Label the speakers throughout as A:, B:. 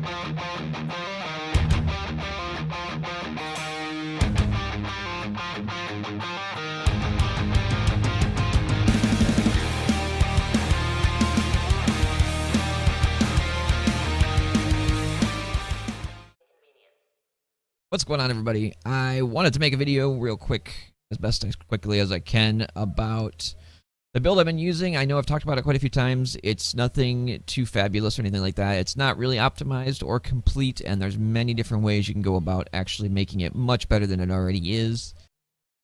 A: What's going on, everybody? I wanted to make a video real quick, as best as quickly as I can, about the build I've been using. I know I've talked about it quite a few times. It's nothing too fabulous or anything like that. It's not really optimized or complete, and there's many different ways you can go about actually making it much better than it already is.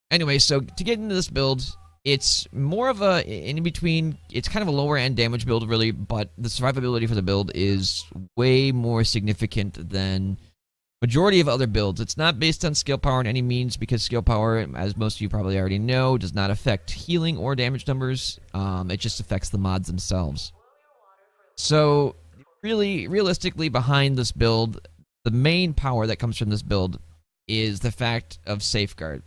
A: Anyway, so to get into this build, it's more of a in-between. It's kind of a lower-end damage build, really, but the survivability for the build is way more significant than majority of other builds. It's not based on skill power in any means, because skill power, as most of you probably already know, does not affect healing or damage numbers. It just affects the mods themselves. So really, realistically, behind this build, the main power that comes from this build is the fact of Safeguard.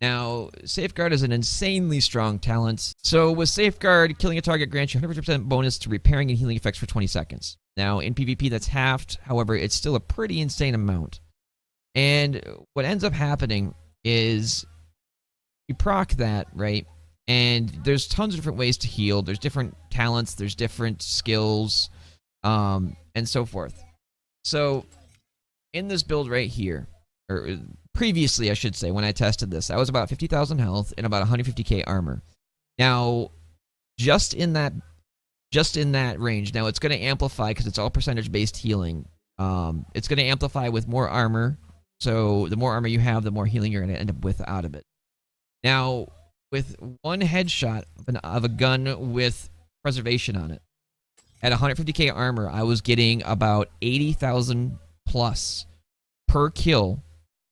A: Now, Safeguard is an insanely strong talent. So with Safeguard, killing a target grants you 100% bonus to repairing and healing effects for 20 seconds. Now, in PvP, that's halved. However, it's still a pretty insane amount. And what ends up happening is you proc that, right? And there's tons of different ways to heal. There's different talents. There's different skills, and so forth. So in this build right here, or previously, I should say, when I tested this, I was about 50,000 health and about 150k armor. Now, just in that range. Now, it's going to amplify because it's all percentage-based healing. It's going to amplify with more armor. So the more armor you have, the more healing you're going to end up with out of it. Now, with one headshot of a gun with preservation on it, at 150k armor, I was getting about 80,000 plus per kill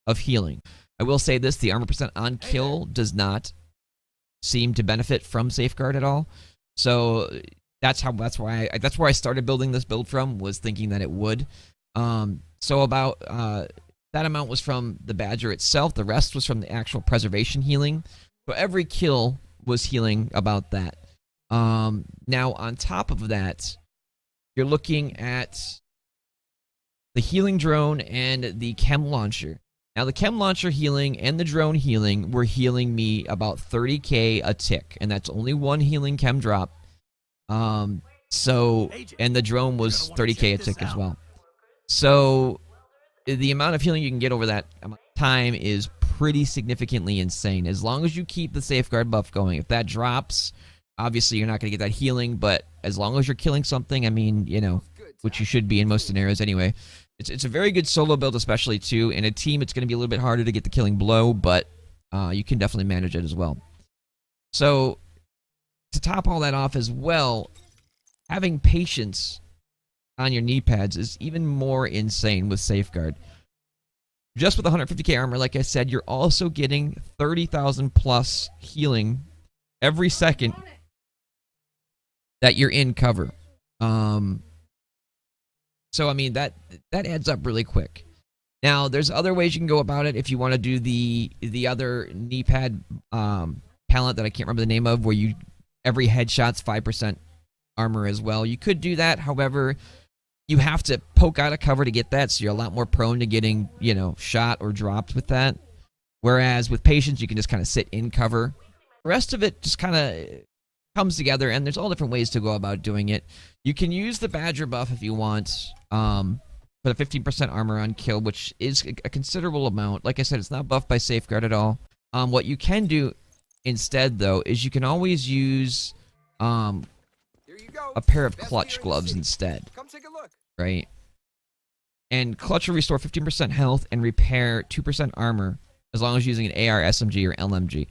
A: of healing. I will say this, the armor percent on kill does not seem to benefit from Safeguard at all. So that's where I started building this build from, was thinking that it would. So about that amount was from the Badger itself. The rest was from the actual preservation healing. So every kill was healing about that. Now on top of that, you're looking at the healing drone and the chem launcher. Now the chem launcher healing and the drone healing were healing me about 30k a tick, and that's only one healing chem drop. And the drone was 30k a tick as well. So the amount of healing you can get over that amount of time is pretty significantly insane, as long as you keep the Safeguard buff going. If that drops, obviously you're not going to get that healing, but as long as you're killing something, I mean, you know, which you should be in most scenarios anyway. It's a very good solo build, especially too. In a team, it's going to be a little bit harder to get the killing blow, but you can definitely manage it as well. So to top all that off as well, having patience on your knee pads is even more insane with Safeguard. Just with 150k armor, like I said, you're also getting 30,000 plus healing every second that you're in cover. So I mean, that adds up really quick. Now, there's other ways you can go about it if you want to do the other knee pad talent that I can't remember the name of, where you every headshot's 5% armor as well. You could do that. However, you have to poke out of cover to get that, so you're a lot more prone to getting, you know, shot or dropped with that. Whereas with patience, you can just kind of sit in cover. The rest of it just kind of comes together, and there's all different ways to go about doing it. You can use the Badger buff if you want, for the 15% armor on kill, which is a considerable amount. Like I said, it's not buffed by Safeguard at all. What you can do instead, though, is you can always use a pair of clutch gloves instead. Come take a look. Right? And clutch will restore 15% health and repair 2% armor, as long as you're using an AR, SMG, or LMG.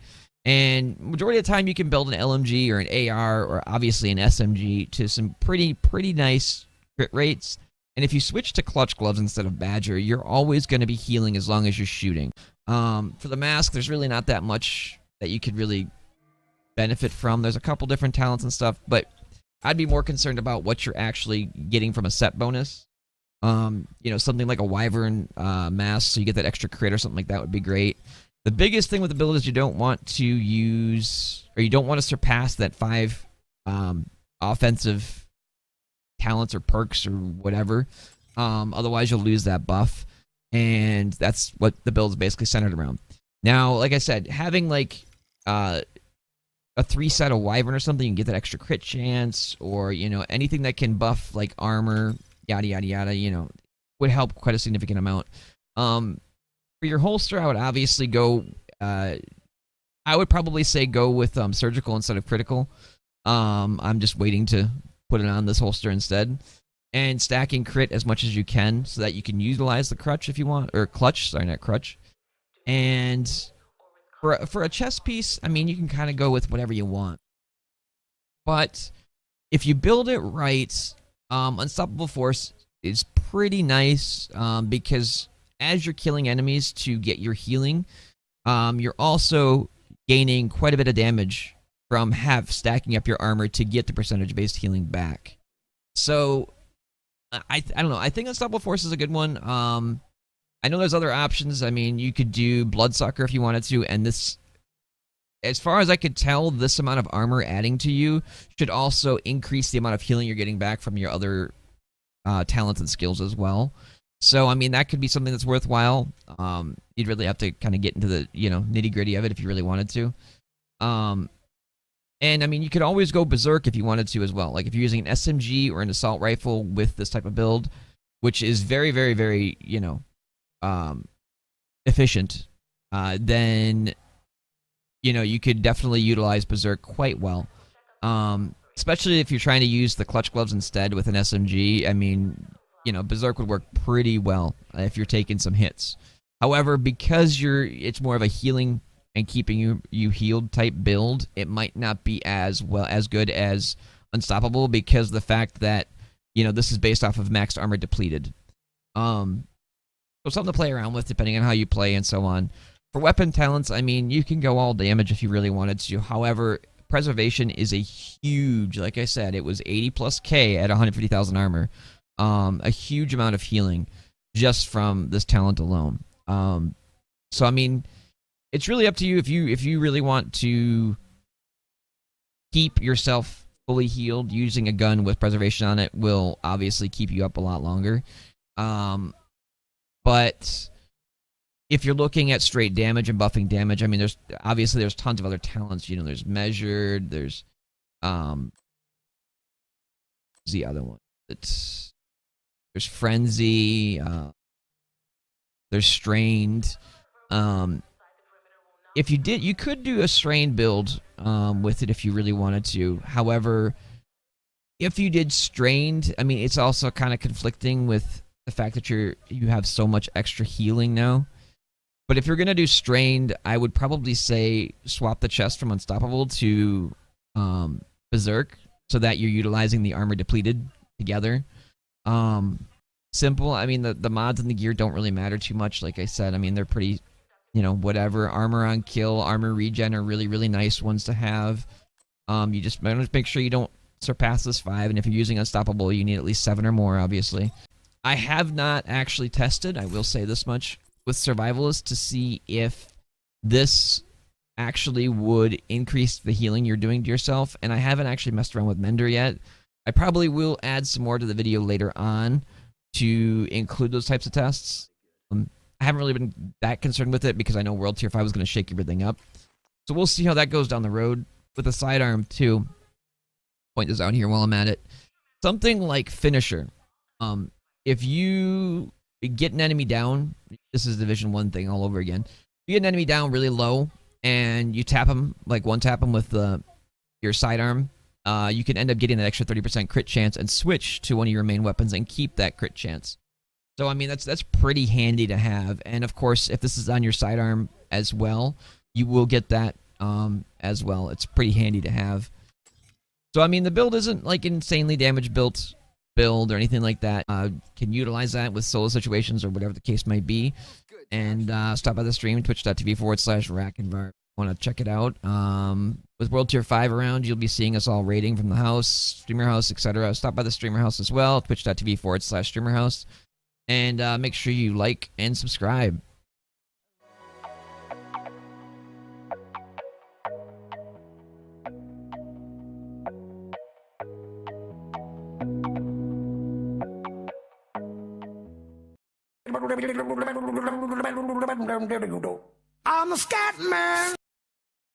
A: And majority of the time, you can build an LMG or an AR or obviously an SMG to some pretty nice crit rates. And if you switch to clutch gloves instead of Badger, you're always going to be healing as long as you're shooting. For the mask, there's really not that much that you could really benefit from. There's a couple different talents and stuff, but I'd be more concerned about what you're actually getting from a set bonus. You know, something like a Wyvern mask, so you get that extra crit or something like that would be great. The biggest thing with the build is you don't want to use, or you don't want to surpass that 5 offensive talents or perks or whatever. Otherwise, you'll lose that buff, and that's what the build is basically centered around. Now, like I said, having like a 3-set of Wyvern or something, you can get that extra crit chance, or anything that can buff like armor, yada yada yada. Would help quite a significant amount. For your holster, I would obviously go. I would probably say go with surgical instead of critical. I'm just waiting to put it on this holster instead. And stacking crit as much as you can so that you can utilize the crutch if you want, or clutch, sorry, not crutch. And for a chest piece, I mean, you can kind of go with whatever you want. But if you build it right, Unstoppable Force is pretty nice because as you're killing enemies to get your healing, you're also gaining quite a bit of damage from stacking up your armor to get the percentage-based healing back. So I don't know. I think Unstoppable Force is a good one. I know there's other options. I mean, you could do Bloodsucker if you wanted to, and this, as far as I could tell, this amount of armor adding to you should also increase the amount of healing you're getting back from your other talents and skills as well. So, I mean, that could be something that's worthwhile. You'd really have to kind of get into the, nitty-gritty of it if you really wanted to. And, I mean, you could always go Berserk if you wanted to as well. Like, if you're using an SMG or an assault rifle with this type of build, which is very, very, very, efficient, then, you could definitely utilize Berserk quite well. Especially if you're trying to use the clutch gloves instead with an SMG. I mean, Berserk would work pretty well if you're taking some hits. However, because it's more of a healing and keeping you healed type build, it might not be as good as Unstoppable because of the fact that, this is based off of maxed armor depleted. So something to play around with depending on how you play and so on. For weapon talents, I mean, you can go all damage if you really wanted to. However, Preservation is a huge, like I said, it was 80 plus K at 150,000 armor. A huge amount of healing just from this talent alone. So I mean, it's really up to you if you really want to keep yourself fully healed. Using a gun with Preservation on it will obviously keep you up a lot longer. But if you're looking at straight damage and buffing damage, I mean, there's tons of other talents. There's Measured. There's the other one. There's Frenzy. There's Strained. If you could do a Strained build with it if you really wanted to. However, if you did Strained, I mean, it's also kind of conflicting with the fact that you have so much extra healing now. But if you're gonna do Strained, I would probably say swap the chest from Unstoppable to Berserk so that you're utilizing the armor depleted together. Simple. I mean, the mods and the gear don't really matter too much. Like I said, I mean, they're pretty, whatever. Armor on kill, armor regen are really, really nice ones to have. You just make sure you don't surpass this 5, and if you're using Unstoppable, you need at least 7 or more, obviously. I have not actually tested, I will say this much, with Survivalist to see if this actually would increase the healing you're doing to yourself, and I haven't actually messed around with Mender yet. I probably will add some more to the video later on to include those types of tests. I haven't really been that concerned with it because I know World Tier 5 was going to shake everything up. So we'll see how that goes down the road. With the sidearm, too, point this out here while I'm at it. Something like Finisher. If you get an enemy down, this is Division 1 thing all over again. If you get an enemy down really low and you tap him, like one-tap him with your sidearm, you can end up getting that extra 30% crit chance and switch to one of your main weapons and keep that crit chance. So, I mean, that's pretty handy to have. And, of course, if this is on your sidearm as well, you will get that as well. It's pretty handy to have. So, I mean, the build isn't, like, insanely damage-built build or anything like that. Can utilize that with solo situations or whatever the case might be. And stop by the stream, twitch.tv/rackinvar. Want to check it out. With World Tier 5 around, you'll be seeing us all raiding from the house, streamer house, etc. Stop by the streamer house as well, twitch.tv/streamer house. And make sure you like and subscribe.
B: I'm the scat man.